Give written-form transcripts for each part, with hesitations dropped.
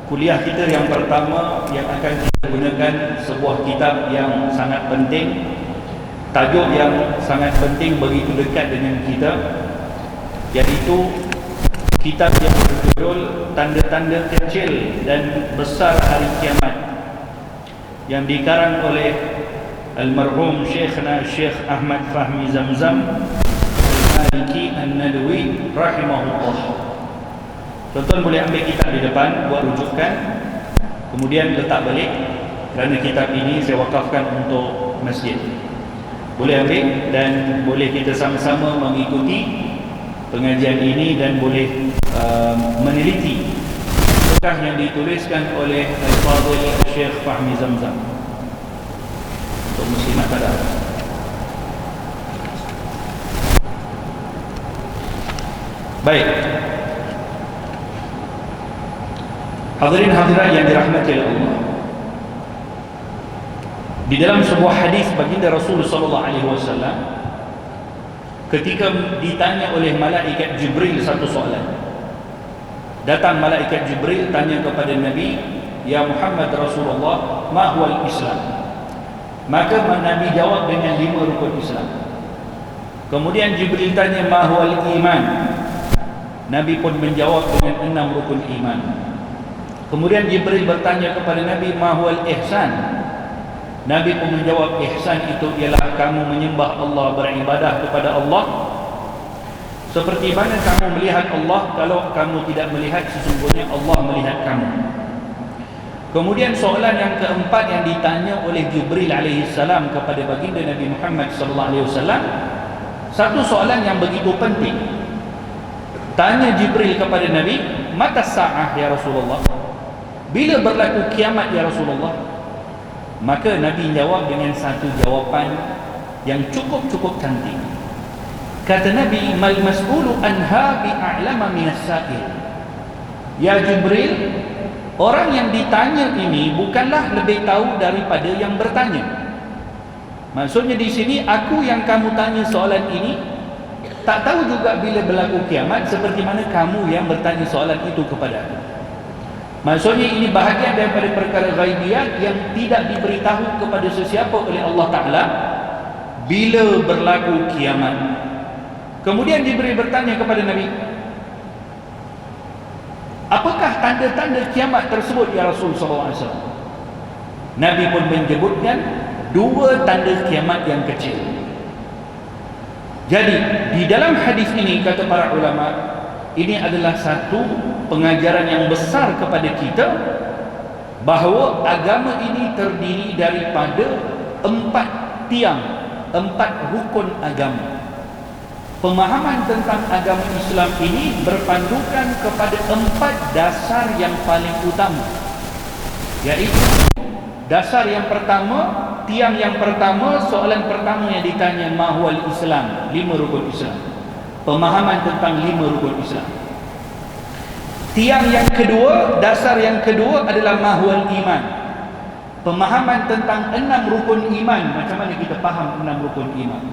Kuliah kita yang pertama yang akan kita gunakan sebuah kitab yang sangat penting, tajuk yang sangat penting, begitu dekat dengan kita, iaitu kitab yang berjudul Tanda-tanda Kecil dan Besar Hari Kiamat, yang dikarang oleh almarhum Syekhna Syekh Ahmad Fahmi Zamzam Al-Maliki An-Nadwi rahimahullah. Tuan-tuan boleh ambil kitab di depan buat rujukan, kemudian letak balik, kerana kitab ini saya wakafkan untuk masjid. Boleh ambil dan boleh kita sama-sama mengikuti pengajian ini dan boleh meneliti apakah yang dituliskan oleh Al-Fadhil Syekh Fahmi Zamzam untuk muslimat pada. Baik, hadirin hadirat yang dirahmati oleh Allah, di dalam sebuah hadis baginda Rasulullah sallallahu alaihi wasallam ketika ditanya oleh malaikat Jibril satu soalan, datang malaikat Jibril tanya kepada Nabi, "Ya Muhammad Rasulullah, ma huwal Islam?" Maka Nabi jawab dengan 5 rukun Islam. Kemudian Jibril tanya, "Ma huwal iman?" Nabi pun menjawab dengan 6 rukun iman. Kemudian Jibril bertanya kepada Nabi, "Ma huwal ihsan?" Nabi pun menjawab, ihsan itu ialah kamu menyembah Allah, beribadah kepada Allah seperti mana kamu melihat Allah. Kalau kamu tidak melihat, sesungguhnya Allah melihat kamu. Kemudian soalan yang keempat yang ditanya oleh Jibril alaihissalam kepada baginda Nabi Muhammad sallallahu alaihi wasallam, satu soalan yang begitu penting. Tanya Jibril kepada Nabi, "Mata sa'ah ya Rasulullah?" Bila berlaku kiamat ya Rasulullah? Maka Nabi jawab dengan satu jawapan yang cukup cantik. Kata Nabi, "Mal mas'ulu anha bi'a'lama minas sa'il." Ya Jibril, orang yang ditanya ini bukanlah lebih tahu daripada yang bertanya. Maksudnya di sini, aku yang kamu tanya soalan ini tak tahu juga bila berlaku kiamat seperti mana kamu yang bertanya soalan itu kepada aku. Maksudnya ini bahagian daripada perkara ghaibiyat yang tidak diberitahu kepada sesiapa oleh Allah Ta'ala bila berlaku kiamat. Kemudian Jibril bertanya kepada Nabi, "Apakah tanda-tanda kiamat tersebut ya Rasul SAW?" Nabi pun menyebutkan 2 tanda kiamat yang kecil. Jadi di dalam hadis ini, kata para ulama, ini adalah satu pengajaran yang besar kepada kita bahawa agama ini terdiri daripada 4 tiang, 4 rukun agama. Pemahaman tentang agama Islam ini berpandukan kepada 4 dasar yang paling utama, iaitu dasar yang pertama, tiang yang pertama, soalan pertama yang ditanya, ma huwal Islam, 5 rukun Islam. Pemahaman tentang 5 rukun Islam. Tiang yang kedua, dasar yang kedua adalah ma huwal iman. Pemahaman tentang 6 rukun iman. Macam mana kita faham 6 rukun iman?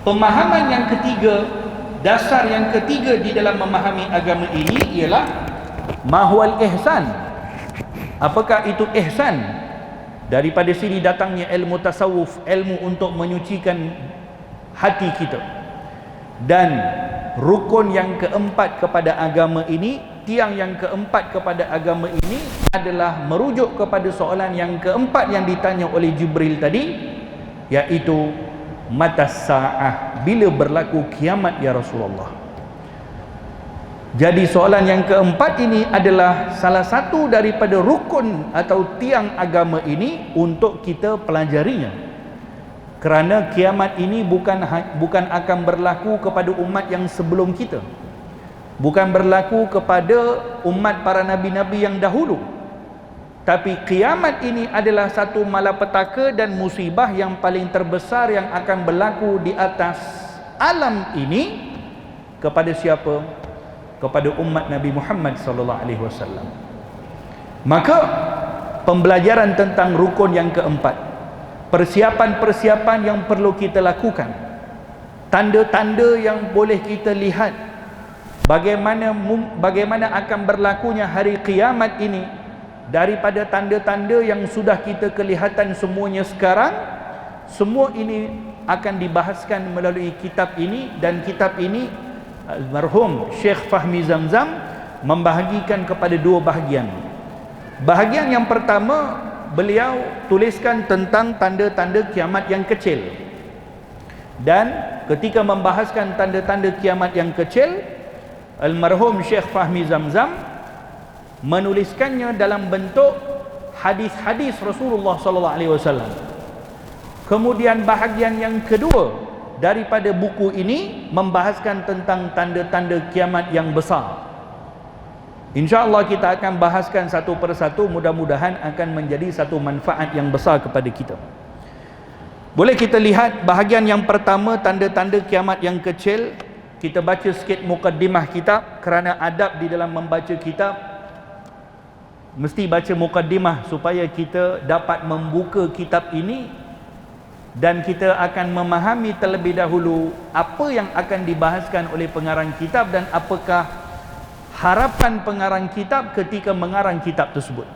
Pemahaman yang ketiga, dasar yang ketiga di dalam memahami agama ini ialah ma huwal ihsan. Apakah itu ihsan? Daripada sini datangnya ilmu tasawuf, ilmu untuk menyucikan hati kita. Dan rukun yang keempat kepada agama ini, tiang yang keempat kepada agama ini adalah merujuk kepada soalan yang keempat yang ditanya oleh Jibril tadi, iaitu mata sa'ah, bila berlaku kiamat ya Rasulullah. Jadi soalan yang keempat ini adalah salah satu daripada rukun atau tiang agama ini untuk kita pelajarinya. Kerana kiamat ini bukan akan berlaku kepada umat yang sebelum kita, bukan berlaku kepada umat para nabi-nabi yang dahulu, tapi kiamat ini adalah satu malapetaka dan musibah yang paling terbesar yang akan berlaku di atas alam ini. Kepada siapa? Kepada umat Nabi Muhammad sallallahu alaihi wasallam. Maka pembelajaran tentang rukun yang keempat, persiapan-persiapan yang perlu kita lakukan, tanda-tanda yang boleh kita lihat bagaimana akan berlakunya hari kiamat ini daripada tanda-tanda yang sudah kita kelihatan semuanya sekarang. Semua ini akan dibahaskan melalui kitab ini, dan kitab ini almarhum Syekh Fahmi Zamzam membahagikan kepada dua bahagian. Bahagian yang pertama, beliau tuliskan tentang tanda-tanda kiamat yang kecil, dan ketika membahaskan tanda-tanda kiamat yang kecil, almarhum Syekh Fahmi Zamzam menuliskannya dalam bentuk hadis-hadis Rasulullah sallallahu alaihi wasallam. Kemudian bahagian yang kedua daripada buku ini membahaskan tentang tanda-tanda kiamat yang besar. InsyaAllah kita akan bahaskan satu persatu, mudah-mudahan akan menjadi satu manfaat yang besar kepada kita. Boleh kita lihat bahagian yang pertama, tanda-tanda kiamat yang kecil. Kita baca sikit mukaddimah kitab, kerana adab di dalam membaca kitab mesti baca mukaddimah supaya kita dapat membuka kitab ini dan kita akan memahami terlebih dahulu apa yang akan dibahaskan oleh pengarang kitab dan apakah harapan pengarang kitab ketika mengarang kitab tersebut.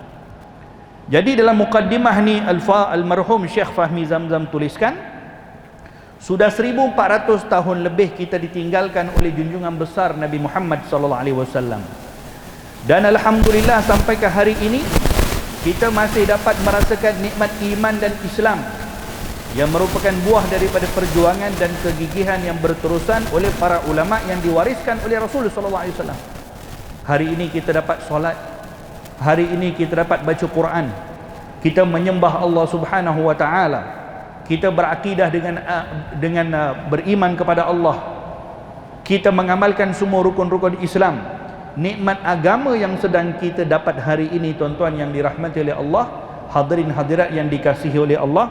Jadi dalam mukaddimah ni almarhum Syekh Fahmi Zamzam tuliskan, sudah 1400 tahun lebih kita ditinggalkan oleh junjungan besar Nabi Muhammad sallallahu alaihi wasallam. Dan alhamdulillah sampai ke hari ini kita masih dapat merasakan nikmat iman dan Islam yang merupakan buah daripada perjuangan dan kegigihan yang berterusan oleh para ulama yang diwariskan oleh Rasulullah sallallahu alaihi wasallam. Hari ini kita dapat solat, hari ini kita dapat baca Quran, kita menyembah Allah Subhanahu wa taala, kita berakidah dengan beriman kepada Allah, kita mengamalkan semua rukun-rukun Islam. Nikmat agama yang sedang kita dapat hari ini, tuan-tuan yang dirahmati oleh Allah, hadirin hadirat yang dikasihi oleh Allah,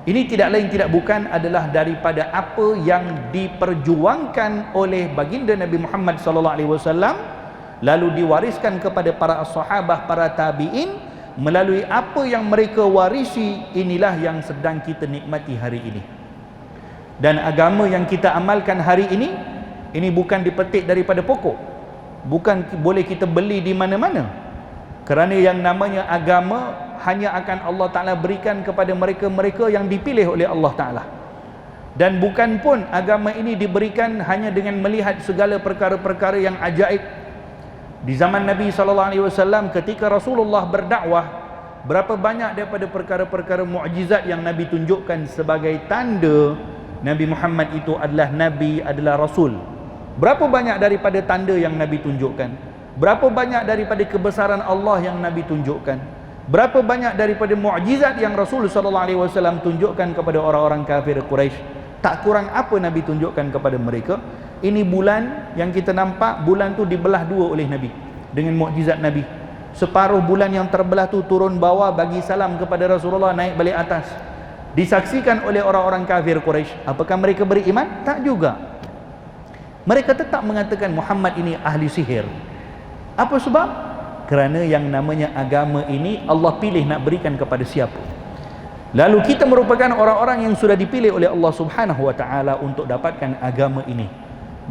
ini tidak lain tidak bukan adalah daripada apa yang diperjuangkan oleh baginda Nabi Muhammad sallallahu alaihi wasallam, lalu diwariskan kepada para sahabat, para tabi'in, melalui apa yang mereka warisi. Inilah yang sedang kita nikmati hari ini. Dan agama yang kita amalkan hari ini bukan dipetik daripada pokok, bukan boleh kita beli di mana-mana, kerana yang namanya agama hanya akan Allah Ta'ala berikan kepada mereka-mereka yang dipilih oleh Allah Ta'ala. Dan bukan pun agama ini diberikan hanya dengan melihat segala perkara-perkara yang ajaib. Di zaman Nabi SAW ketika Rasulullah berdakwah, berapa banyak daripada perkara-perkara mukjizat yang Nabi tunjukkan sebagai tanda Nabi Muhammad itu adalah Nabi, adalah Rasul. Berapa banyak daripada tanda yang Nabi tunjukkan, berapa banyak daripada kebesaran Allah yang Nabi tunjukkan, berapa banyak daripada mukjizat yang Rasulullah SAW tunjukkan kepada orang-orang kafir Quraisy. Tak kurang apa Nabi tunjukkan kepada mereka. Ini bulan yang kita nampak, bulan tu dibelah dua oleh Nabi dengan mukjizat Nabi. Separuh bulan yang terbelah tu turun bawah, bagi salam kepada Rasulullah, naik balik atas. Disaksikan oleh orang-orang kafir Quraisy. Apakah mereka beriman? Tak juga. Mereka tetap mengatakan Muhammad ini ahli sihir. Apa sebab? Kerana yang namanya agama ini Allah pilih nak berikan kepada siapa. Lalu kita merupakan orang-orang yang sudah dipilih oleh Allah Subhanahu wa taala untuk dapatkan agama ini.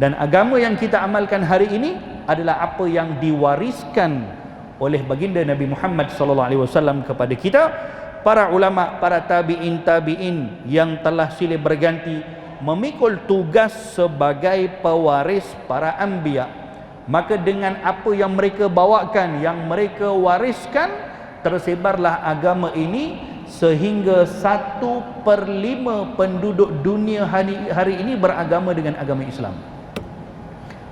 Dan agama yang kita amalkan hari ini adalah apa yang diwariskan oleh baginda Nabi Muhammad sallallahu alaihi wasallam kepada kita, para ulama, para tabi'in yang telah silih berganti memikul tugas sebagai pewaris para anbiya. Maka dengan apa yang mereka bawakan, yang mereka wariskan, tersebarlah agama ini sehingga 1/5 penduduk dunia hari ini beragama dengan agama Islam.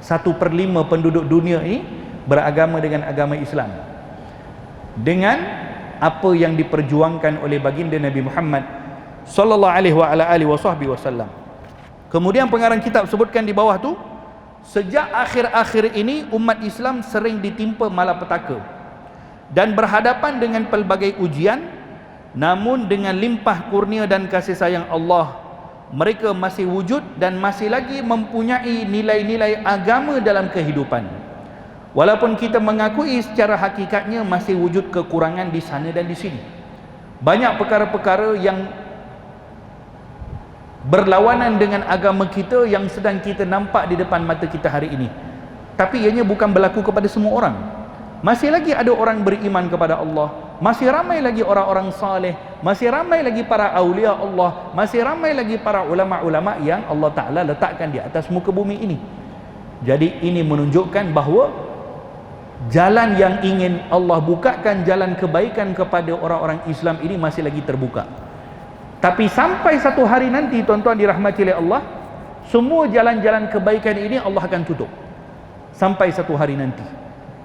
1/5 penduduk dunia ini beragama dengan agama Islam, dengan apa yang diperjuangkan oleh baginda Nabi Muhammad sallallahu alaihi wasallam. Kemudian pengarang kitab sebutkan di bawah tu, sejak akhir-akhir ini umat Islam sering ditimpa malapetaka dan berhadapan dengan pelbagai ujian, namun dengan limpah kurnia dan kasih sayang Allah, mereka masih wujud dan masih lagi mempunyai nilai-nilai agama dalam kehidupan. Walaupun kita mengakui secara hakikatnya masih wujud kekurangan di sana dan di sini. Banyak perkara-perkara yang berlawanan dengan agama kita yang sedang kita nampak di depan mata kita hari ini. Tapi ianya bukan berlaku kepada semua orang. Masih lagi ada orang beriman kepada Allah, masih ramai lagi orang-orang saleh, masih ramai lagi para aulia Allah, masih ramai lagi para ulama-ulama yang Allah Ta'ala letakkan di atas muka bumi ini. Jadi ini menunjukkan bahawa jalan yang ingin Allah bukakan, jalan kebaikan kepada orang-orang Islam ini masih lagi terbuka. Tapi sampai satu hari nanti, tuan-tuan dirahmati oleh Allah, semua jalan-jalan kebaikan ini Allah akan tutup. Sampai satu hari nanti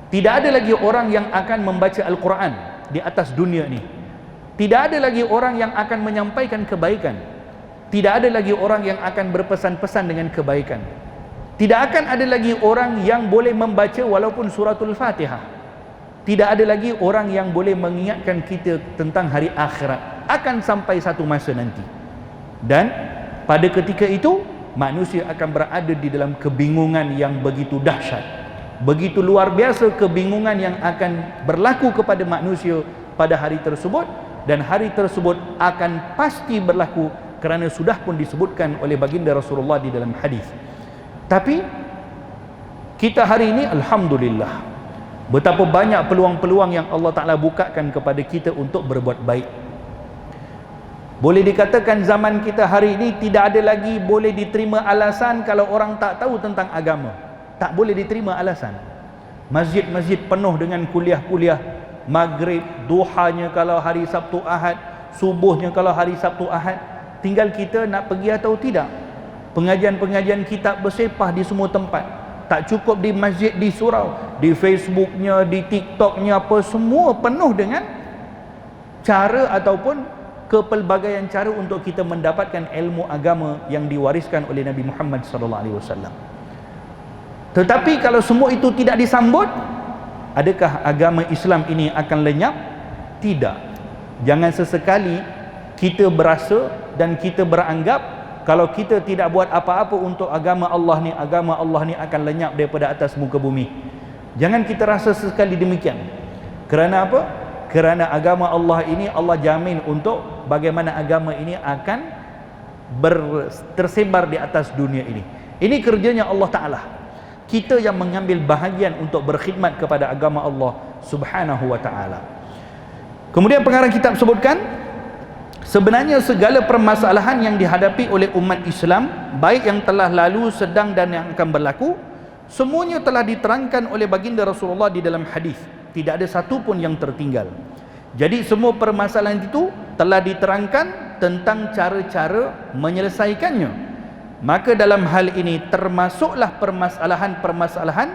tidak ada lagi orang yang akan membaca Al-Quran di atas dunia ini. Tidak ada lagi orang yang akan menyampaikan kebaikan. Tidak ada lagi orang yang akan berpesan-pesan dengan kebaikan. Tidak akan ada lagi orang yang boleh membaca walaupun suratul Fatihah. Tidak ada lagi orang yang boleh mengingatkan kita tentang hari akhirat. Akan sampai satu masa nanti. Dan pada ketika itu manusia akan berada di dalam kebingungan yang begitu dahsyat. Begitu luar biasa kebingungan yang akan berlaku kepada manusia pada hari tersebut. Dan hari tersebut akan pasti berlaku kerana sudah pun disebutkan oleh baginda Rasulullah di dalam hadis. Tapi kita hari ini alhamdulillah, betapa banyak peluang-peluang yang Allah Ta'ala bukakan kepada kita untuk berbuat baik. Boleh dikatakan zaman kita hari ini tidak ada lagi boleh diterima alasan kalau orang tak tahu tentang agama. Tak boleh diterima alasan. Masjid-masjid penuh dengan kuliah-kuliah, maghrib, duhanya kalau hari Sabtu Ahad, subuhnya kalau hari Sabtu Ahad. Tinggal kita nak pergi atau tidak. Pengajian-pengajian kitab bersepah di semua tempat. Tak cukup di masjid, di surau, di Facebooknya, di TikToknya, apa semua penuh dengan cara ataupun kepelbagaian cara untuk kita mendapatkan ilmu agama yang diwariskan oleh Nabi Muhammad SAW. Tetapi kalau semua itu tidak disambut, adakah agama Islam ini akan lenyap? Tidak. Jangan sesekali kita berasa dan kita beranggap kalau kita tidak buat apa-apa untuk agama Allah ni akan lenyap daripada atas muka bumi. Jangan kita rasa sesekali demikian. Kerana apa? Kerana agama Allah ini Allah jamin untuk bagaimana agama ini akan tersebar di atas dunia ini. Ini kerjanya Allah Ta'ala. Kita yang mengambil bahagian untuk berkhidmat kepada agama Allah Subhanahu wa Ta'ala. Kemudian pengarang kitab sebutkan, sebenarnya segala permasalahan yang dihadapi oleh umat Islam, baik yang telah lalu, sedang dan yang akan berlaku, semuanya telah diterangkan oleh baginda Rasulullah di dalam hadis. Tidak ada satu pun yang tertinggal. Jadi semua permasalahan itu telah diterangkan tentang cara-cara menyelesaikannya. Maka dalam hal ini termasuklah permasalahan-permasalahan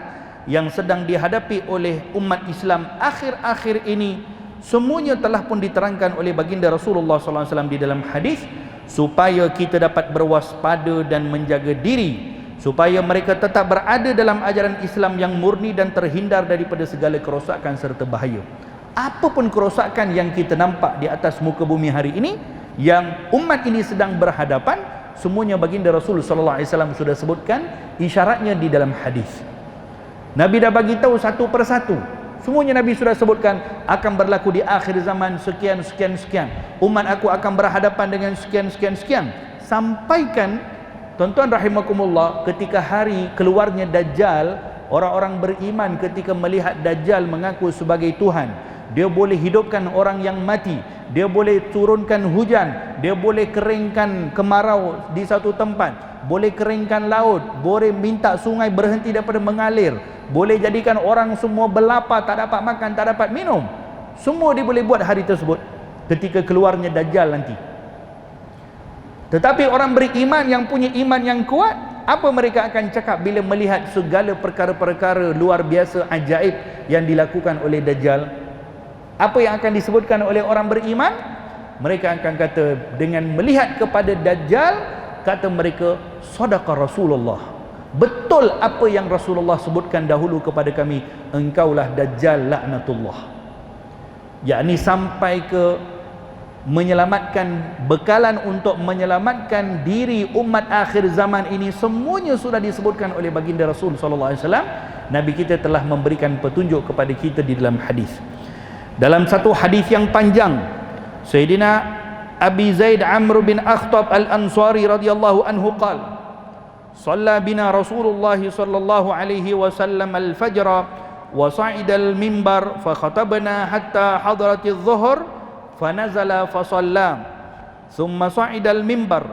yang sedang dihadapi oleh umat Islam akhir-akhir ini, semuanya telah pun diterangkan oleh baginda Rasulullah SAW di dalam hadis, supaya kita dapat berwaspada dan menjaga diri, supaya mereka tetap berada dalam ajaran Islam yang murni dan terhindar daripada segala kerosakan serta bahaya. Apapun kerosakan yang kita nampak di atas muka bumi hari ini, yang umat ini sedang berhadapan, semuanya baginda Rasulullah SAW sudah sebutkan isyaratnya di dalam hadis. Nabi dah bagi tahu satu persatu. Semuanya Nabi sudah sebutkan akan berlaku di akhir zaman sekian. Umat aku akan berhadapan dengan sekian. Sampaikan, tuan-tuan rahimakumullah, ketika hari keluarnya Dajjal, orang-orang beriman ketika melihat Dajjal mengaku sebagai Tuhan, dia boleh hidupkan orang yang mati, dia boleh turunkan hujan, dia boleh keringkan kemarau di satu tempat, boleh keringkan laut, boleh minta sungai berhenti daripada mengalir, boleh jadikan orang semua berlapar, tak dapat makan, tak dapat minum. Semua dia boleh buat hari tersebut ketika keluarnya Dajjal nanti. Tetapi orang beriman yang punya iman yang kuat, apa mereka akan cakap bila melihat segala perkara-perkara luar biasa ajaib yang dilakukan oleh Dajjal? Apa yang akan disebutkan oleh orang beriman? Mereka akan kata, dengan melihat kepada Dajjal, kata mereka, sadaqa Rasulullah, betul apa yang Rasulullah sebutkan dahulu kepada kami, engkaulah Dajjal laknatullah. Yakni sampai ke menyelamatkan, bekalan untuk menyelamatkan diri umat akhir zaman ini, semuanya sudah disebutkan oleh baginda Rasul SAW. Nabi kita telah memberikan petunjuk kepada kita di dalam hadis. Dalam satu hadis yang panjang, Sayyidina Abi Zaid Amr bin Akhtab Al-Ansari radhiyallahu anhu qala, صلى بنا رسول الله صلى الله عليه وسلم الفجر وصعد المنبر فخطبنا حتى حضرت الظهر فنزل فصلى ثم صعد المنبر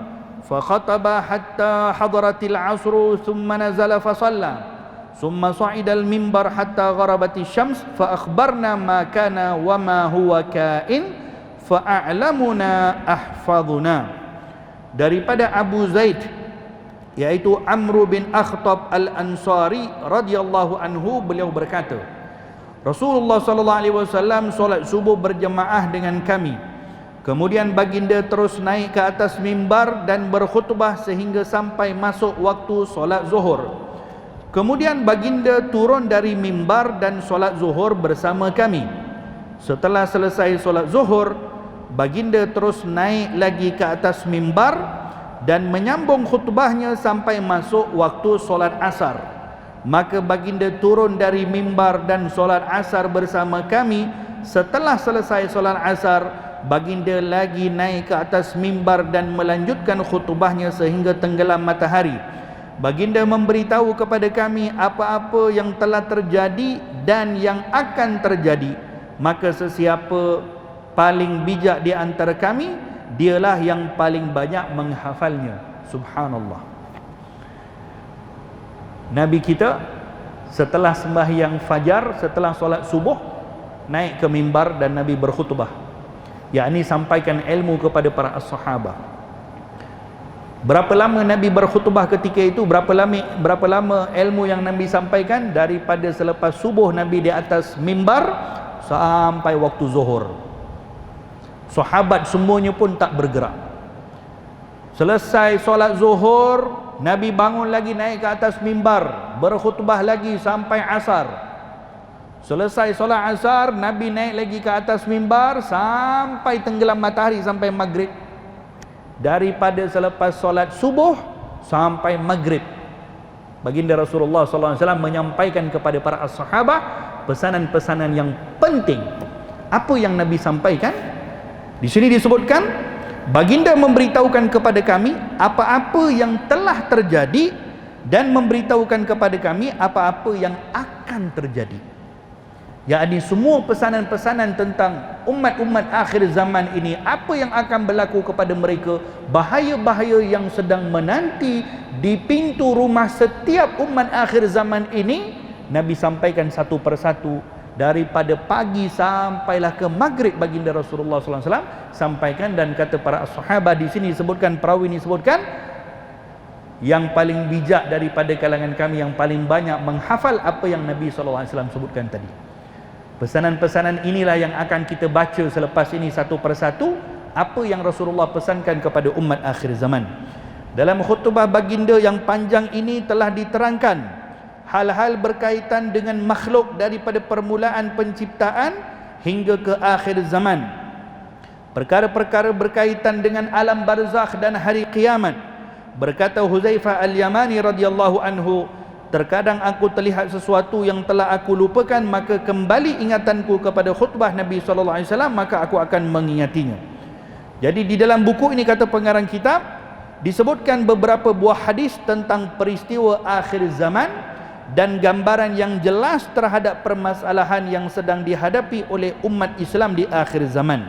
فخطب حتى حضرت العصر ثم نزل فصلى ثم صعد المنبر حتى غربت الشمس فأخبرنا ما كان وما هو كائن فأعلمنا أحفظنا. Daripada Abu Zaid, yaitu Amr bin Akhtab Al-Ansari radhiyallahu anhu, beliau berkata, Rasulullah sallallahu alaihi wasallam solat subuh berjemaah dengan kami. Kemudian baginda terus naik ke atas mimbar dan berkhutbah sehingga sampai masuk waktu solat zuhur. Kemudian baginda turun dari mimbar dan solat zuhur bersama kami. Setelah selesai solat zuhur, baginda terus naik lagi ke atas mimbar dan menyambung khutbahnya sampai masuk waktu solat asar. Maka baginda turun dari mimbar dan solat asar bersama kami. Setelah selesai solat asar, baginda lagi naik ke atas mimbar dan melanjutkan khutbahnya sehingga tenggelam matahari. Baginda memberitahu kepada kami apa-apa yang telah terjadi dan yang akan terjadi. Maka sesiapa paling bijak di antara kami, dialah yang paling banyak menghafalnya. Subhanallah. Nabi kita setelah sembahyang fajar, setelah solat subuh, naik ke mimbar dan Nabi berkhutbah, yakni sampaikan ilmu kepada para sahabat. Berapa lama Nabi berkhutbah ketika itu? Berapa lama ilmu yang Nabi sampaikan? Daripada selepas subuh Nabi di atas mimbar sampai waktu zuhur. Sahabat semuanya pun tak bergerak. Selesai solat zuhur, Nabi bangun lagi naik ke atas mimbar, berkhutbah lagi sampai asar. Selesai solat asar, Nabi naik lagi ke atas mimbar sampai tenggelam matahari, sampai maghrib. Daripada selepas solat subuh sampai maghrib, baginda Rasulullah SAW menyampaikan kepada para sahabat pesanan-pesanan yang penting. Apa yang Nabi sampaikan? Di sini disebutkan, baginda memberitahukan kepada kami apa-apa yang telah terjadi dan memberitahukan kepada kami apa-apa yang akan terjadi. Yakni semua pesanan-pesanan tentang umat-umat akhir zaman ini, apa yang akan berlaku kepada mereka, bahaya-bahaya yang sedang menanti di pintu rumah setiap umat akhir zaman ini, Nabi sampaikan satu persatu. Daripada pagi sampailah ke maghrib, baginda Rasulullah SAW sampaikan. Dan kata para sahabat, di sini disebutkan, perawi ini sebutkan, yang paling bijak daripada kalangan kami, yang paling banyak menghafal apa yang Nabi SAW sebutkan tadi. Pesanan-pesanan inilah yang akan kita baca selepas ini satu persatu, apa yang Rasulullah pesankan kepada umat akhir zaman. Dalam khutbah baginda yang panjang ini telah diterangkan hal-hal berkaitan dengan makhluk daripada permulaan penciptaan hingga ke akhir zaman. Perkara-perkara berkaitan dengan alam barzakh dan hari kiamat. Berkata Huzaifah Al-Yamani radhiyallahu anhu, terkadang aku terlihat sesuatu yang telah aku lupakan, maka kembali ingatanku kepada khutbah Nabi SAW, maka aku akan mengingatinya. Jadi di dalam buku ini, kata pengarang kitab, disebutkan beberapa buah hadis tentang peristiwa akhir zaman dan gambaran yang jelas terhadap permasalahan yang sedang dihadapi oleh umat Islam di akhir zaman.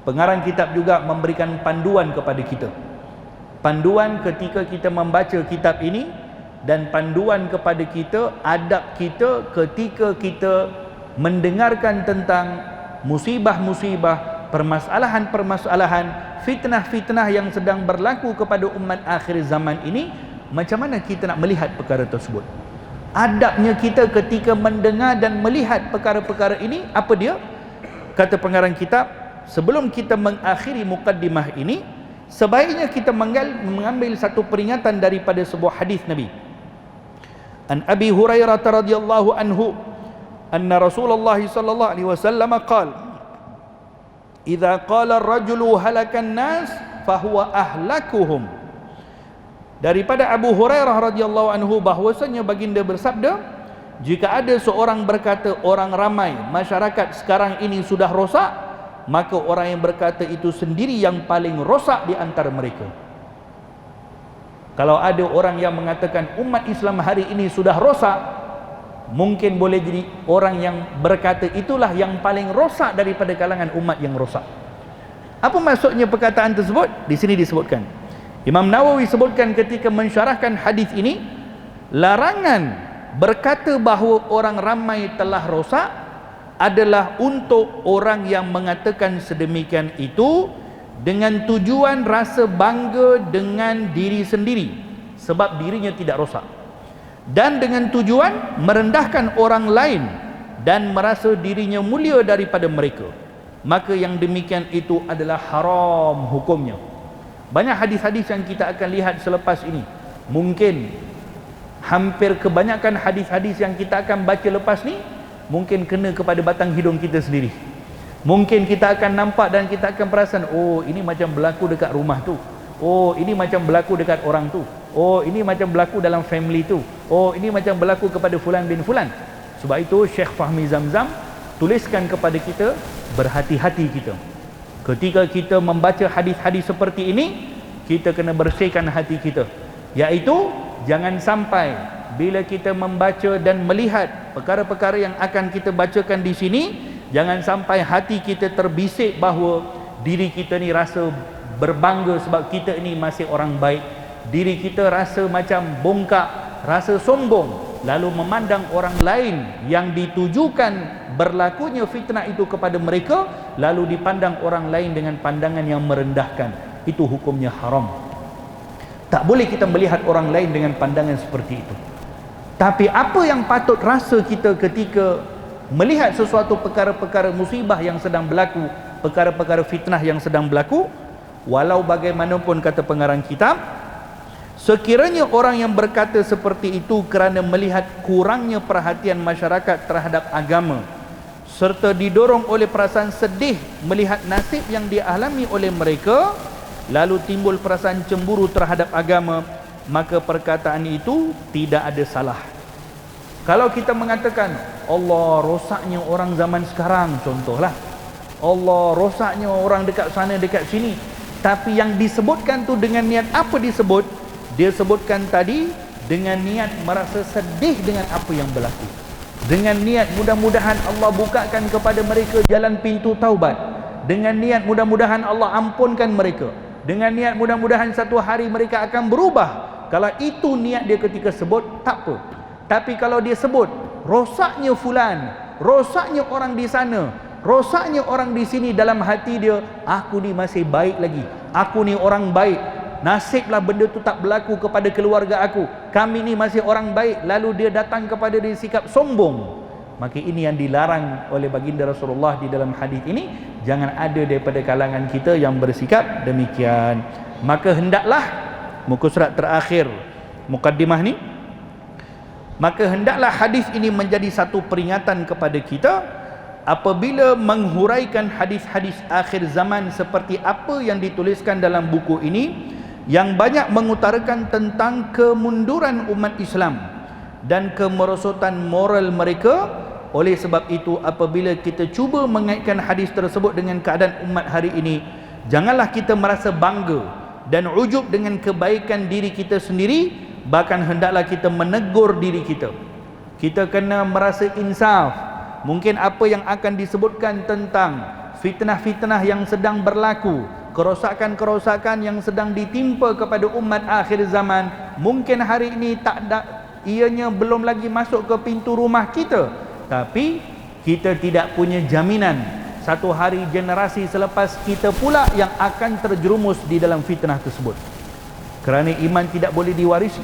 Pengarang kitab juga memberikan panduan kepada kita. Panduan ketika kita membaca kitab ini, dan panduan kepada kita, adab kita ketika kita mendengarkan tentang musibah-musibah, permasalahan-permasalahan, fitnah-fitnah yang sedang berlaku kepada umat akhir zaman ini. Macam mana kita nak melihat perkara tersebut? Adabnya kita ketika mendengar dan melihat perkara-perkara ini, apa dia? Kata pengarang kitab, sebelum kita mengakhiri mukaddimah ini, sebaiknya kita mengambil satu peringatan daripada sebuah hadis Nabi. An Abi Hurairah radhiyallahu anhu anna Rasulullah sallallahu alaihi wasallam qala, idza qala ar-rajulu halakan nas fahuwa ahlakuhum. Daripada Abu Hurairah radhiyallahu anhu bahwasanya baginda bersabda, jika ada seorang berkata orang ramai masyarakat sekarang ini sudah rosak, maka orang yang berkata itu sendiri yang paling rosak di antara mereka. Kalau ada orang yang mengatakan umat Islam hari ini sudah rosak, mungkin boleh jadi orang yang berkata itulah yang paling rosak daripada kalangan umat yang rosak. Apa maksudnya perkataan tersebut? Di sini disebutkan, Imam Nawawi sebutkan ketika mensyarahkan hadis ini, larangan berkata bahawa orang ramai telah rosak adalah untuk orang yang mengatakan sedemikian itu dengan tujuan rasa bangga dengan diri sendiri sebab dirinya tidak rosak, dan dengan tujuan merendahkan orang lain dan merasa dirinya mulia daripada mereka, maka yang demikian itu adalah haram hukumnya. Banyak hadis-hadis yang kita akan lihat selepas ini, mungkin hampir kebanyakan hadis-hadis yang kita akan baca lepas ni mungkin kena kepada batang hidung kita sendiri. Mungkin kita akan nampak dan kita akan perasan, oh ini macam berlaku dekat rumah tu, oh ini macam berlaku dekat orang tu, oh ini macam berlaku dalam family tu, oh ini macam berlaku kepada fulan bin fulan. Sebab itu Syekh Fahmi Zamzam tuliskan kepada kita, berhati-hati kita ketika kita membaca hadis-hadis seperti ini. Kita kena bersihkan hati kita, iaitu jangan sampai bila kita membaca dan melihat perkara-perkara yang akan kita bacakan di sini, jangan sampai hati kita terbisik bahawa diri kita ni rasa berbangga sebab kita ini masih orang baik. Diri kita rasa macam bongkak, rasa sombong, lalu memandang orang lain yang ditujukan berlakunya fitnah itu kepada mereka, lalu dipandang orang lain dengan pandangan yang merendahkan. Itu hukumnya haram. Tak boleh kita melihat orang lain dengan pandangan seperti itu. Tapi apa yang patut rasa kita ketika melihat sesuatu perkara-perkara musibah yang sedang berlaku, perkara-perkara fitnah yang sedang berlaku, walau bagaimanapun kata pengarang kitab, sekiranya orang yang berkata seperti itu kerana melihat kurangnya perhatian masyarakat terhadap agama, serta didorong oleh perasaan sedih melihat nasib yang dialami oleh mereka, lalu timbul perasaan cemburu terhadap agama, maka perkataan itu tidak ada salah. Kalau kita mengatakan Allah rosaknya orang zaman sekarang, contohlah, Allah rosaknya orang dekat sana dekat sini, tapi yang disebutkan tu dengan niat apa disebut? Dia sebutkan tadi dengan niat merasa sedih dengan apa yang berlaku, dengan niat mudah-mudahan Allah bukakan kepada mereka jalan pintu taubat, dengan niat mudah-mudahan Allah ampunkan mereka, dengan niat mudah-mudahan satu hari mereka akan berubah. Kalau itu niat dia ketika sebut, tak apa. Tapi kalau dia sebut rosaknya fulan, rosaknya orang di sana, rosaknya orang di sini, dalam hati dia, aku ni masih baik lagi, aku ni orang baik, nasiblah benda tu tak berlaku kepada keluarga aku, kami ni masih orang baik, lalu dia datang kepada dia sikap sombong, maka ini yang dilarang oleh baginda Rasulullah di dalam hadis ini. Jangan ada daripada kalangan kita yang bersikap demikian. Maka hendaklah, muka surat terakhir mukaddimah ni, maka hendaklah hadis ini menjadi satu peringatan kepada kita apabila menghuraikan hadis-hadis akhir zaman seperti apa yang dituliskan dalam buku ini, yang banyak mengutarakan tentang kemunduran umat Islam dan kemerosotan moral mereka. Oleh sebab itu, apabila kita cuba mengaitkan hadis tersebut dengan keadaan umat hari ini, janganlah kita merasa bangga dan ujub dengan kebaikan diri kita sendiri, bahkan hendaklah kita menegur diri kita. Kita kena merasa insaf. Mungkin apa yang akan disebutkan tentang fitnah-fitnah yang sedang berlaku, kerosakan-kerosakan yang sedang ditimpa kepada umat akhir zaman, mungkin hari ini tak ada, ianya belum lagi masuk ke pintu rumah kita, tapi kita tidak punya jaminan satu hari generasi selepas kita pula yang akan terjerumus di dalam fitnah tersebut. Kerana iman tidak boleh diwarisi,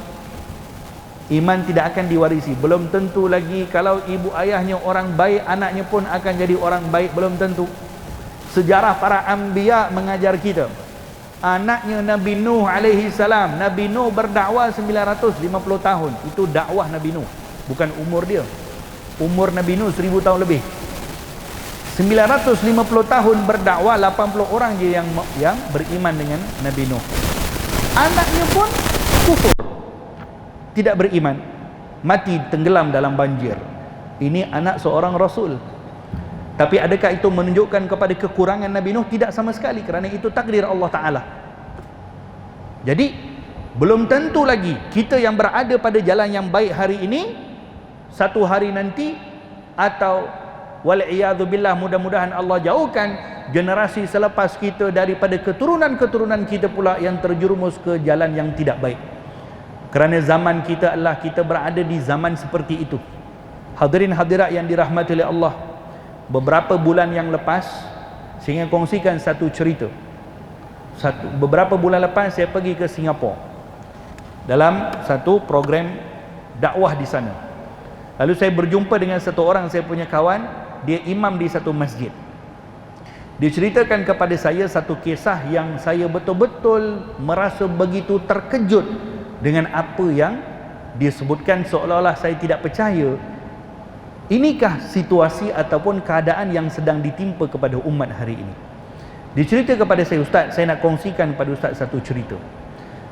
iman tidak akan diwarisi. Belum tentu lagi kalau ibu ayahnya orang baik, anaknya pun akan jadi orang baik, belum tentu. Sejarah para anbiya mengajar kita, anaknya Nabi Nuh alaihi salam, Nabi Nuh berdakwah 950 tahun. Itu dakwah Nabi Nuh, bukan umur dia. Umur Nabi Nuh 1000 tahun lebih. 950 tahun berdakwah, 80 orang je yang beriman dengan Nabi Nuh. Anaknya pun kufur, tidak beriman, mati tenggelam dalam banjir. Ini anak seorang Rasul. Tapi adakah itu menunjukkan kepada kekurangan Nabi Nuh? Tidak sama sekali, kerana itu takdir Allah Ta'ala. Jadi Belum tentu lagi kita yang berada pada jalan yang baik hari ini, satu hari nanti, atau wal'iyadzubillah, mudah-mudahan Allah jauhkan generasi selepas kita daripada keturunan-keturunan kita pula yang terjerumus ke jalan yang tidak baik. Kerana zaman kita adalah kita berada di zaman seperti itu. Hadirin hadirat yang dirahmati oleh Allah, beberapa bulan yang lepas saya ingin kongsikan satu cerita. Beberapa bulan lepas saya pergi ke Singapura dalam satu program dakwah di sana. Lalu saya berjumpa dengan satu orang, saya punya kawan, dia imam di satu masjid. Dia ceritakan kepada saya satu kisah yang saya betul-betul merasa begitu terkejut dengan apa yang dia sebutkan, seolah-olah saya tidak percaya inikah situasi ataupun keadaan yang sedang ditimpa kepada umat hari ini. Dia cerita kepada saya, Ustaz, saya nak kongsikan kepada Ustaz satu cerita.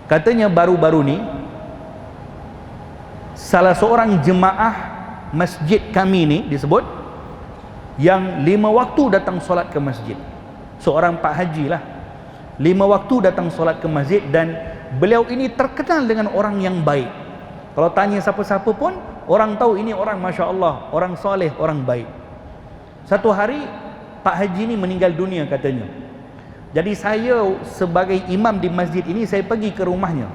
Katanya baru-baru ni salah seorang jemaah masjid kami ni disebut yang 5 waktu datang solat ke masjid, seorang Pak Haji lah, 5 waktu datang solat ke masjid, dan beliau ini terkenal dengan orang yang baik. Kalau tanya siapa-siapa pun orang tahu ini orang Masya Allah, orang soleh, orang baik. Satu hari Pak Haji ni meninggal dunia katanya. Jadi saya sebagai imam di masjid ini, saya pergi ke rumahnya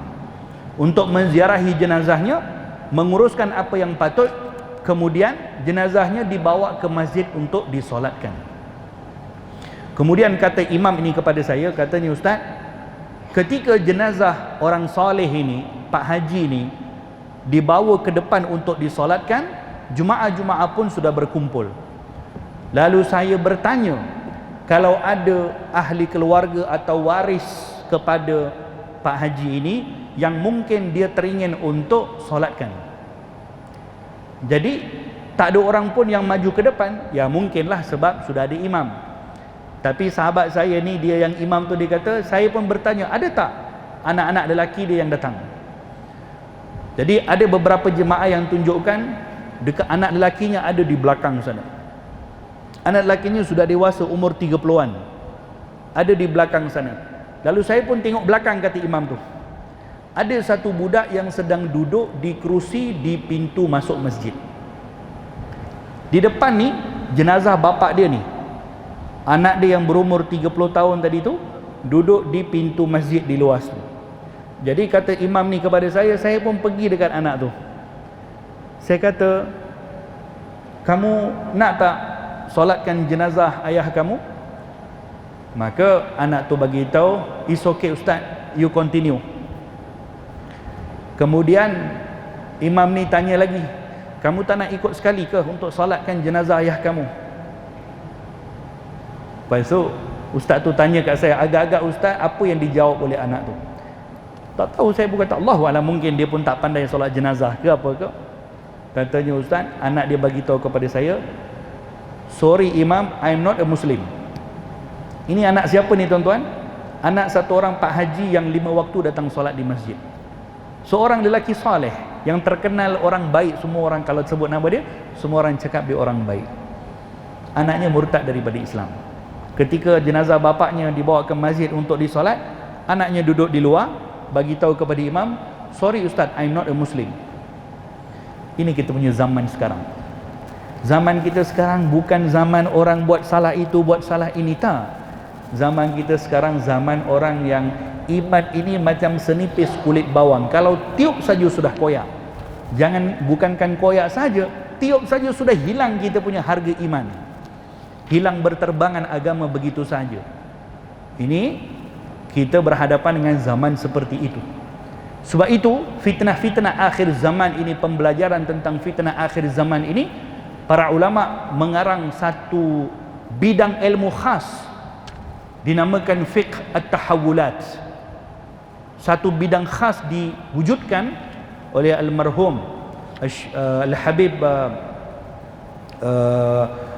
untuk menziarahi jenazahnya, menguruskan apa yang patut, kemudian jenazahnya dibawa ke masjid untuk disolatkan. Kemudian kata imam ini kepada saya, katanya, Ustaz, ketika jenazah orang soleh ini, Pak Haji ini, dibawa ke depan untuk disolatkan, jemaah-jemaah pun sudah berkumpul. Lalu saya bertanya, kalau ada ahli keluarga atau waris kepada Pak Haji ini yang mungkin dia teringin untuk solatkan. Jadi tak ada orang pun yang maju ke depan. Ya mungkinlah sebab sudah ada imam. Tapi sahabat saya ni, dia yang imam tu, dia kata, saya pun bertanya, ada tak anak-anak lelaki dia yang datang? Jadi ada beberapa jemaah yang tunjukkan dekat anak lelakinya ada di belakang sana. Anak lelakinya sudah dewasa, umur 30-an, ada di belakang sana. Lalu saya pun tengok belakang, kata imam tu, ada satu budak yang sedang duduk di kerusi di pintu masuk masjid. Di depan ni jenazah bapak dia ni, anak dia yang berumur 30 tahun tadi tu, duduk di pintu masjid di luar tu. Jadi kata imam ni kepada saya pun pergi dekat anak tu. Saya kata, kamu nak tak solatkan jenazah ayah kamu? Maka anak tu bagi tahu, it's okay Ustaz, you continue. Kemudian imam ni tanya lagi, kamu tak nak ikut sekali ke untuk solatkan jenazah ayah kamu? Lepas tu Ustaz tu tanya kat saya, agak-agak Ustaz, apa yang dijawab oleh anak tu? Tak tahu, saya pun kata Allahualam, mungkin dia pun tak pandai solat jenazah ke apa ke. Katanya, Ustaz, anak dia bagi tahu kepada saya, sorry imam, I'm not a Muslim. Ini anak siapa ni tuan-tuan? Anak satu orang Pak Haji yang 5 waktu datang solat di masjid. Seorang lelaki soleh yang terkenal orang baik. Semua orang kalau sebut nama dia, semua orang cakap dia orang baik. Anaknya murtad daripada Islam. Ketika jenazah bapaknya dibawa ke masjid untuk disolat, anaknya duduk di luar, bagi tahu kepada imam, sorry Ustaz, I'm not a Muslim. Ini kita punya zaman sekarang. Zaman kita sekarang bukan zaman orang buat salah itu, buat salah ini, tak. Zaman kita sekarang zaman orang yang iman ini macam senipis kulit bawang. Kalau tiup saja sudah koyak. Jangan, bukankan koyak saja, tiup saja sudah hilang kita punya harga iman. Hilang berterbangan agama begitu saja. Ini kita berhadapan dengan zaman seperti itu. Sebab itu fitnah-fitnah akhir zaman ini, pembelajaran tentang fitnah akhir zaman ini, para ulama mengarang satu bidang ilmu khas dinamakan fiqh at-tahawulat. Satu bidang khas diwujudkan oleh almarhum Al-Habib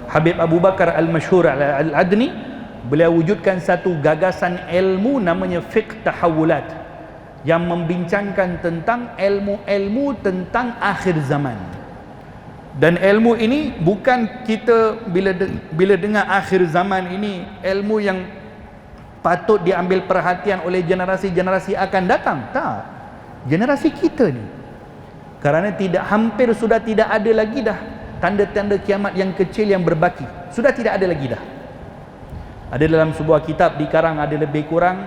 Habib Abu Bakar Al-Masyhur Al-Adni. Beliau wujudkan satu gagasan ilmu namanya fiqh tahawulat, yang membincangkan tentang ilmu-ilmu tentang akhir zaman. Dan ilmu ini bukan kita bila dengar akhir zaman ini ilmu yang patut diambil perhatian oleh generasi-generasi akan datang, tak. Generasi kita ni. Kerana hampir sudah tidak ada lagi dah tanda-tanda kiamat yang kecil yang berbaki. Sudah tidak ada lagi dah. Ada dalam sebuah kitab dikarang ada lebih kurang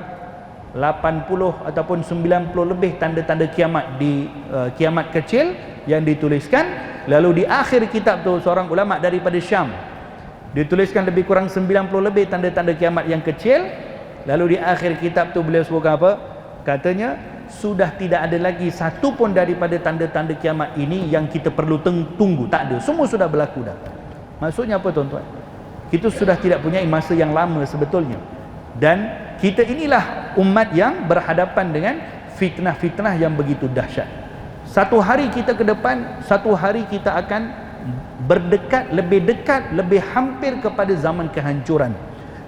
80 ataupun 90 lebih tanda-tanda kiamat di kiamat kecil yang dituliskan. Lalu di akhir kitab tu seorang ulama daripada Syam dituliskan lebih kurang 90 lebih tanda-tanda kiamat yang kecil. Lalu di akhir kitab tu beliau sebutkan apa? Katanya sudah tidak ada lagi satu pun daripada tanda-tanda kiamat ini yang kita perlu tunggu. Tak ada, semua sudah berlaku dah. Maksudnya apa tuan-tuan? Kita sudah tidak punya masa yang lama sebetulnya. Dan kita inilah umat yang berhadapan dengan fitnah-fitnah yang begitu dahsyat. Satu hari kita ke depan, satu hari kita akan berdekat, lebih hampir kepada zaman kehancuran,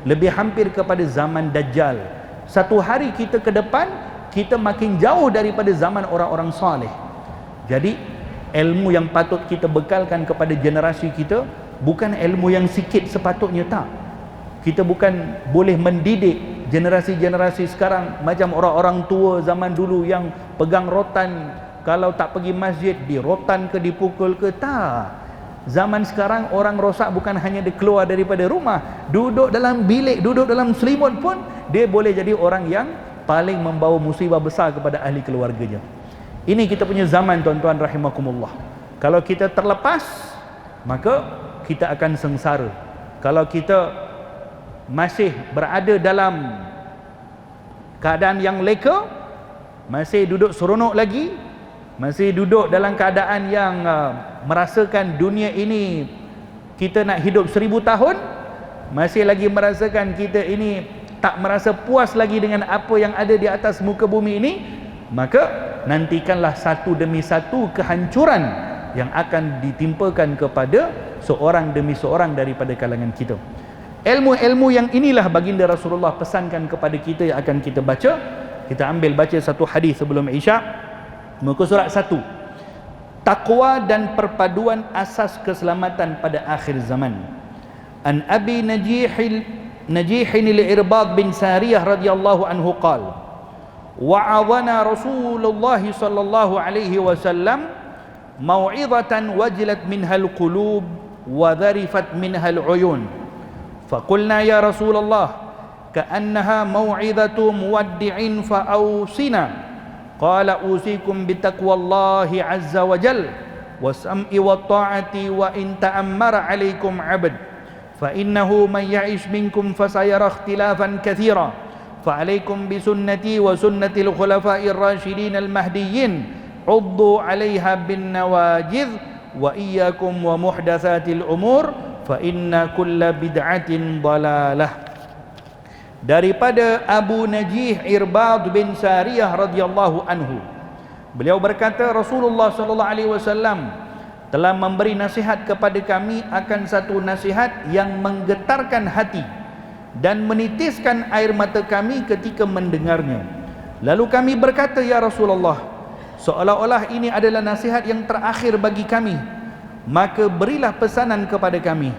lebih hampir kepada zaman Dajjal. Satu hari kita ke depan, kita makin jauh daripada zaman orang-orang saleh. Jadi ilmu yang patut kita bekalkan kepada generasi kita bukan ilmu yang sikit sepatutnya, tak. Kita bukan boleh mendidik generasi-generasi sekarang macam orang-orang tua zaman dulu yang pegang rotan, kalau tak pergi masjid dirotan ke dipukul ke, tak. Zaman sekarang orang rosak bukan hanya dia keluar daripada rumah, duduk dalam bilik, duduk dalam selimut pun dia boleh jadi orang yang paling membawa musibah besar kepada ahli keluarganya. Ini kita punya zaman tuan-tuan rahimakumullah. Kalau kita terlepas, maka kita akan sengsara. Kalau kita masih berada dalam keadaan yang leka, masih duduk seronok lagi, masih duduk dalam keadaan yang merasakan dunia ini kita nak hidup 1000 tahun, masih lagi merasakan kita ini tak merasa puas lagi dengan apa yang ada di atas muka bumi ini, maka nantikanlah satu demi satu kehancuran yang akan ditimpakan kepada seorang demi seorang daripada kalangan kita. Ilmu-ilmu yang inilah baginda Rasulullah pesankan kepada kita yang akan kita baca. Kita ambil baca satu hadis sebelum Isya, muka surat 1. Taqwa dan perpaduan asas keselamatan pada akhir zaman. An Abi Najih al-Irbad bin Sariyah radhiyallahu anhu qala wa'adhana Rasulullah sallallahu alaihi wasallam mau'izatan wajilat minha al-qulub wa dharifat minha al-uyun faqulna ya Rasulullah ka'annaha mau'izatu muwaddi'in fa'awsina qala usikum bitaqwallahi azza wa jal wa sam'i wa ta'ati wa in ta'ammara alaikum 'abd فإنه من يعش منكم فسيرى اختلافا كثيرا فعليكم بسنتي وسنة الخلفاء الراشدين المهديين عضوا عليها بالنواجذ وإياكم ومحدثات الأمور فإن كل بدعة ضلالة. Daripada Abu Najih Irbad bin Sariyah radhiyallahu anhu, beliau berkata Rasulullah sallallahu alaihi wasallam telah memberi nasihat kepada kami akan satu nasihat yang menggetarkan hati dan menitiskan air mata kami ketika mendengarnya. Lalu kami berkata, ya Rasulullah, seolah-olah ini adalah nasihat yang terakhir bagi kami, maka berilah pesanan kepada kami.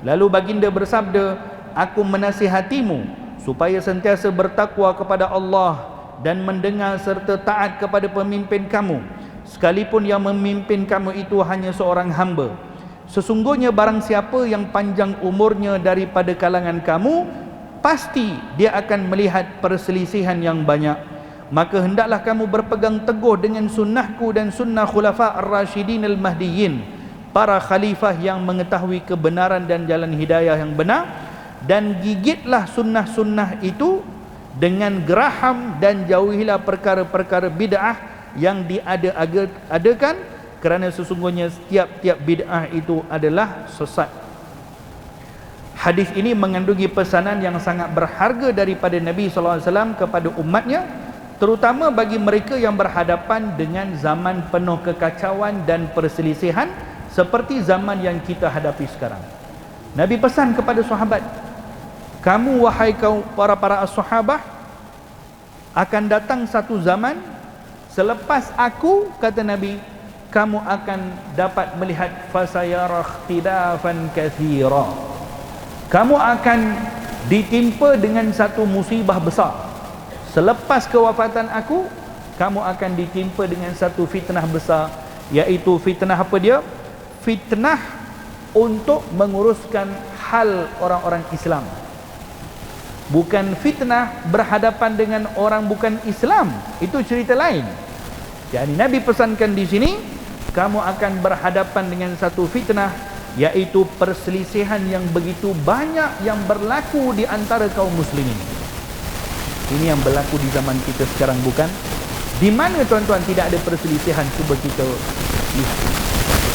Lalu baginda bersabda, aku menasihatimu supaya sentiasa bertakwa kepada Allah dan mendengar serta taat kepada pemimpin kamu, sekalipun yang memimpin kamu itu hanya seorang hamba. Sesungguhnya barang siapa yang panjang umurnya daripada kalangan kamu, pasti dia akan melihat perselisihan yang banyak. Maka hendaklah kamu berpegang teguh dengan sunnahku dan sunnah khulafa ar-rasyidin al-mahdiyyin, para khalifah yang mengetahui kebenaran dan jalan hidayah yang benar, dan gigitlah sunnah-sunnah itu dengan geraham, dan jauhilah perkara-perkara bid'ah yang diada-adakan, kerana sesungguhnya setiap-tiap bid'ah itu adalah sesat. Hadis ini mengandungi pesanan yang sangat berharga daripada Nabi SAW kepada umatnya, terutama bagi mereka yang berhadapan dengan zaman penuh kekacauan dan perselisihan seperti zaman yang kita hadapi sekarang. Nabi pesan kepada sahabat, kamu wahai kaum para sahabat, akan datang satu zaman selepas aku, kata Nabi, kamu akan dapat melihat fasayara ikhtilafan katsira. Kamu akan ditimpa dengan satu musibah besar. Selepas kewafatan aku, kamu akan ditimpa dengan satu fitnah besar, iaitu fitnah apa dia? Fitnah untuk menguruskan hal orang-orang Islam. Bukan fitnah berhadapan dengan orang bukan Islam, itu cerita lain. Jadi Nabi pesankan di sini, kamu akan berhadapan dengan satu fitnah, yaitu perselisihan yang begitu banyak yang berlaku di antara kaum muslimin. Ini yang berlaku di zaman kita sekarang, bukan? Di mana tuan-tuan tidak ada perselisihan? Cuba kita lihat.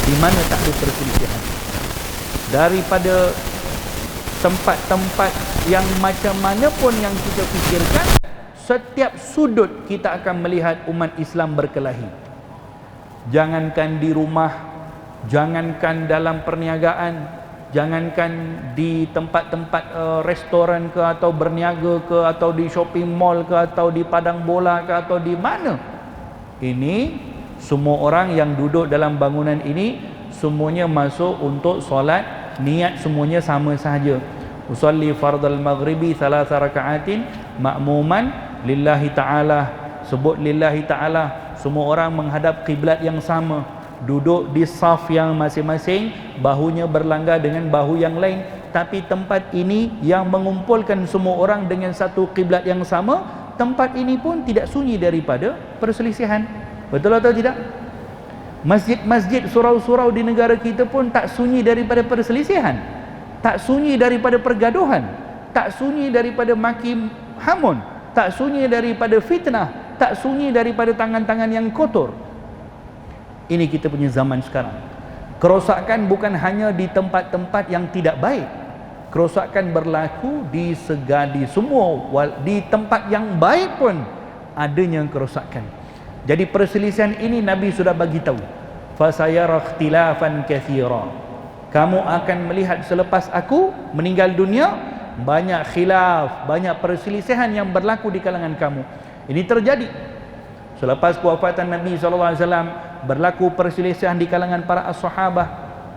Di mana tak ada perselisihan? Daripada tempat-tempat yang macam mana pun yang kita fikirkan, setiap sudut kita akan melihat umat Islam berkelahi. Jangankan di rumah, jangankan dalam perniagaan, jangankan di tempat-tempat restoran ke, atau berniaga ke, atau di shopping mall ke, atau di padang bola ke, atau di mana. Ini semua orang yang duduk dalam bangunan ini semuanya masuk untuk solat. Niat semuanya sama sahaja. Usalli fardal maghribi 3 raka'atin ma'muman lillahi ta'ala. Sebut lillahi ta'ala. Semua orang menghadap kiblat yang sama, duduk di saf yang masing-masing, bahunya berlanggar dengan bahu yang lain. Tapi tempat ini yang mengumpulkan semua orang dengan satu kiblat yang sama, tempat ini pun tidak sunyi daripada perselisihan. Betul atau tidak? Masjid-masjid, surau-surau di negara kita pun tak sunyi daripada perselisihan, tak sunyi daripada pergaduhan, tak sunyi daripada maki hamun, tak sunyi daripada fitnah, tak sunyi daripada tangan-tangan yang kotor. Ini kita punya zaman sekarang. Kerosakan bukan hanya di tempat-tempat yang tidak baik, kerosakan berlaku di semua, di tempat yang baik pun adanya kerosakan. Jadi perselisihan ini Nabi sudah bagi tahu. Fasayara ikhtilafan katsira. Kamu akan melihat selepas aku meninggal dunia, banyak khilaf, banyak perselisihan yang berlaku di kalangan kamu. Ini terjadi. Selepas kewafatan Nabi SAW, berlaku perselisihan di kalangan para as-sahabah,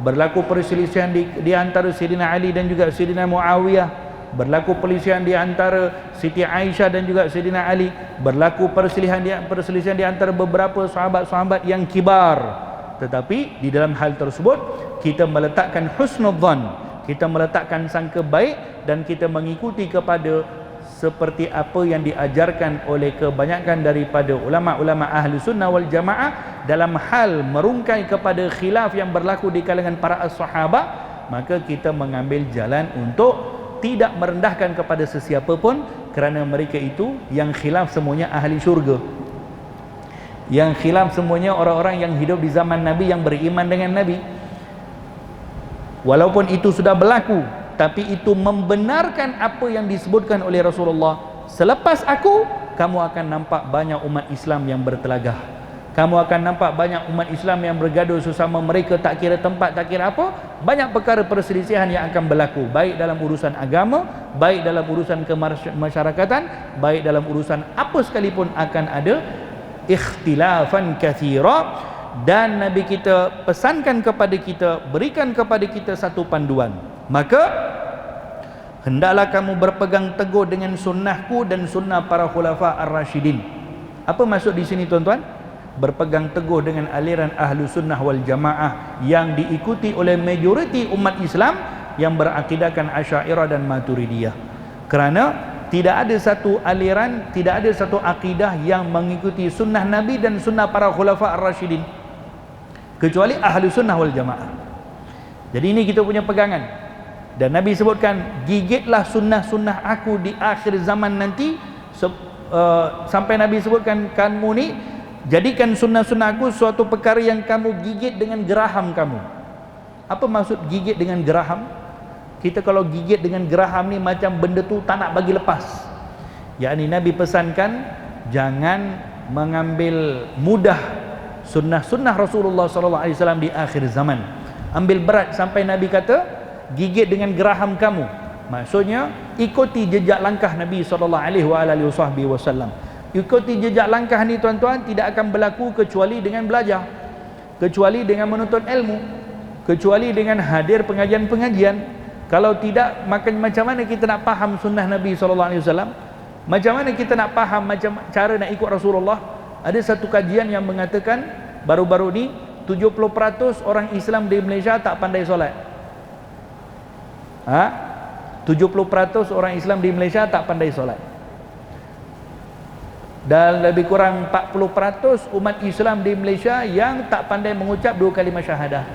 berlaku perselisihan di antara Sayyidina Ali dan juga Sayyidina Muawiyah, berlaku perselisihan di antara Siti Aisyah dan juga Sayyidina Ali, berlaku perselisihan di antara beberapa sahabat-sahabat yang kibar. Tetapi di dalam hal tersebut kita meletakkan husnudzan, kita meletakkan sangka baik, dan kita mengikuti kepada seperti apa yang diajarkan oleh kebanyakan daripada ulama-ulama ahli sunnah wal jamaah dalam hal merungkai kepada khilaf yang berlaku di kalangan para as-sahabah. Maka kita mengambil jalan untuk tidak merendahkan kepada sesiapa pun, kerana mereka itu yang khilaf semuanya ahli syurga, yang khilaf semuanya orang-orang yang hidup di zaman Nabi, yang beriman dengan Nabi. Walaupun itu sudah berlaku, tapi itu membenarkan apa yang disebutkan oleh Rasulullah. Selepas aku, kamu akan nampak banyak umat Islam yang bertelagah. Kamu akan nampak banyak umat Islam yang bergaduh sesama mereka, tak kira tempat, tak kira apa. Banyak perkara perselisihan yang akan berlaku, baik dalam urusan agama, baik dalam urusan kemasyarakatan, baik dalam urusan apa sekalipun akan ada ikhtilafan katsira. Dan Nabi kita pesankan kepada kita, berikan kepada kita satu panduan. Maka hendaklah kamu berpegang teguh dengan sunnahku dan sunnah para khulafa ar-rasyidin. Apa maksud di sini tuan-tuan? Berpegang teguh dengan aliran ahlu sunnah wal jamaah yang diikuti oleh majoriti umat Islam yang berakidahkan Asy'ariyah dan Maturidiyah. Kerana tidak ada satu aliran, tidak ada satu akidah yang mengikuti sunnah Nabi dan sunnah para khulafa ar-rasyidin kecuali ahlu sunnah wal jamaah. Jadi ini kita punya pegangan. Dan Nabi sebutkan, gigitlah sunnah-sunnah aku di akhir zaman nanti, sampai Nabi sebutkan, kamu ni jadikan sunnah-sunnah aku suatu perkara yang kamu gigit dengan geraham kamu. Apa maksud gigit dengan geraham? Kita kalau gigit dengan geraham ni macam benda tu tak nak bagi lepas. Yakni Nabi pesankan jangan mengambil mudah sunnah-sunnah Rasulullah SAW di akhir zaman. Ambil berat sampai Nabi kata gigit dengan geraham kamu. Maksudnya ikuti jejak langkah Nabi SAW. Ikuti jejak langkah ni tuan-tuan tidak akan berlaku kecuali dengan belajar, kecuali dengan menuntut ilmu, kecuali dengan hadir pengajian-pengajian. Kalau tidak, macam mana kita nak faham sunnah Nabi SAW? Macam mana kita nak faham macam cara nak ikut Rasulullah? Ada satu kajian yang mengatakan baru-baru ni 70% orang Islam di Malaysia tak pandai solat. 70% orang Islam di Malaysia tak pandai solat. Dan lebih kurang 40% umat Islam di Malaysia yang tak pandai mengucap 2 kalimah syahadah.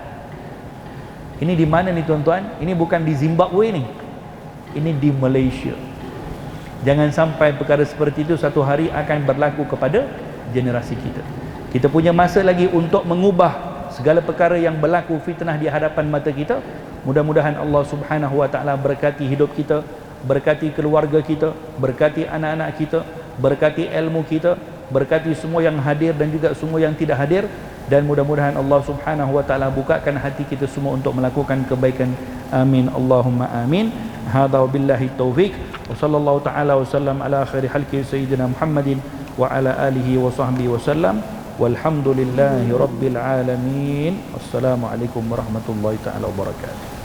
Ini di mana ni tuan-tuan? Ini bukan di Zimbabwe ni. Ini di Malaysia. Jangan sampai perkara seperti itu satu hari akan berlaku kepada generasi kita. Kita punya masa lagi untuk mengubah segala perkara yang berlaku fitnah di hadapan mata kita. Mudah-mudahan Allah Subhanahu wa taala berkati hidup kita, berkati keluarga kita, berkati anak-anak kita, berkati ilmu kita, berkati semua yang hadir dan juga semua yang tidak hadir, dan mudah-mudahan Allah Subhanahu wa taala bukakan hati kita semua untuk melakukan kebaikan. Amin Allahumma amin. Hadza billahi taufik. Wa sallallahu taala wa sallam ala khairi halqi sayyidina Muhammadin wa ala alihi wa sahbihi wa sallam. Walhamdulillahi rabbil alamin. Wassalamu alaikum warahmatullahi taala wabarakatuh.